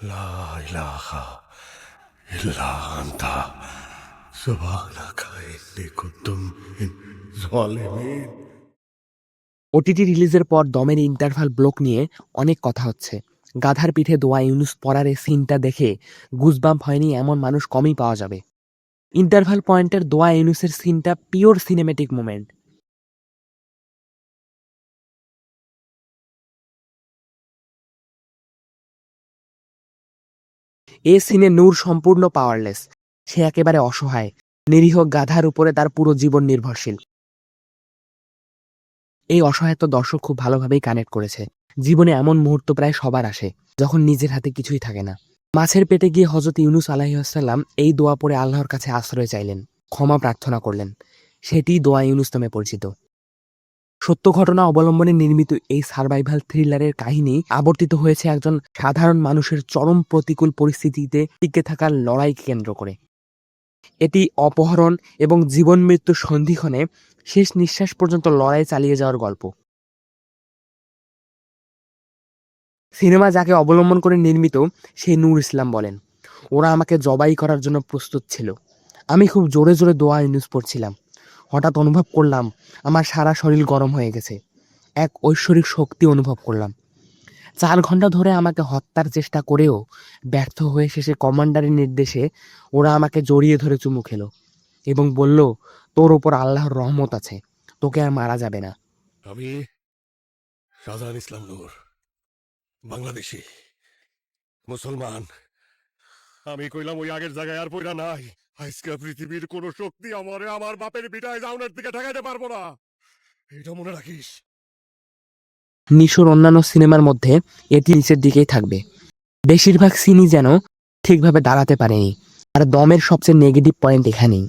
লা ইলাহা ইল্লা আনতা সুবহানাকা ইন্নী কুনতু মিনাজ জালিমিন। ওটিটি রিলিজের পর দমের ইন্টারভাল ব্লক নিয়ে অনেক কথা হচ্ছে। গাধার পিঠে দোয়া ইউনুস পড়ার এই সিনটা দেখে গুজবাম্প হয়নি এমন মানুষ কমই পাওয়া যাবে। ইন্টারভাল পয়েন্টের দোয়া ইউনুসের সিনটা পিওর সিনেমেটিক মোমেন্ট। এ সিনে নূর সম্পূর্ণ পাওয়ারলেস। সে একেবারে অসহায়, নিরীহ গাধার উপরে তার পুরো জীবন নির্ভরশীল। এই অসহায়ত্ব দর্শক খুব ভালোভাবেই কানেক্ট করেছে। জীবনে এমন মুহূর্ত প্রায় সবার আসে, যখন নিজের হাতে কিছুই থাকে না। মাছের পেটে গিয়ে হযরত ইউনুস আলাইহিসসালাম এই দোয়া পড়ে আল্লাহর কাছে আশ্রয় চাইলেন, ক্ষমা প্রার্থনা করলেন। সেটিই দোয়া ইউনুস নামে পরিচিত। সত্য ঘটনা অবলম্বনে নির্মিত এই সারভাইভাল থ্রিলারের কাহিনী আবর্তিত হয়েছে একজন সাধারণ মানুষের চরম প্রতিকূল পরিস্থিতিতে টিকে থাকার লড়াইকে কেন্দ্র করে। এটি অপহরণ এবং জীবন মৃত্যুর সন্ধিক্ষণে শেষ নিঃশ্বাস পর্যন্ত লড়াই চালিয়ে যাওয়ার গল্প। সিনেমা যাকে অবলম্বন করে নির্মিত সেই নূর ইসলাম বলেন, ওরা আমাকে জবাই করার জন্য প্রস্তুত ছিল। আমি খুব জোরে জোরে দোয়া ইউনুস পড়ছিলাম। হঠাৎ অনুভব করলাম আমার সারা শরীর গরম হয়ে গেছে। এক ঐশ্বরিক শক্তি অনুভব করলাম। ৪ ঘন্টা ধরে আমাকে হত্যার চেষ্টা করেও ব্যর্থ হয়ে শেষে কমান্ডারের নির্দেশে ওরা আমাকে জড়িয়ে ধরে চুমু খেলো এবং বলল, তোর ওপর আল্লাহর রহমত আছে, তোকে আর মারা যাবে না। আমি শাহজাহান ইসলাম নূর, বাংলাদেশি, মুসলমান। আমি কইলাম ওই আগের জায়গায় আর পয়রা নাই। আজকে পৃথিবীর কোন শক্তি আমারে আমার বাপের বিটায় জাউনের দিকে ঠেকাইতে পারবো না, এটা মনে রাখিস। নিশোর অন্যান্য সিনেমার মধ্যে এটি নিচের দিকেই থাকবে। বেশিরভাগ সিনই যেন ঠিকভাবে দাঁড়াতে পারেনি। আর দমের সবচেয়ে নেগেটিভ পয়েন্ট এখানেই।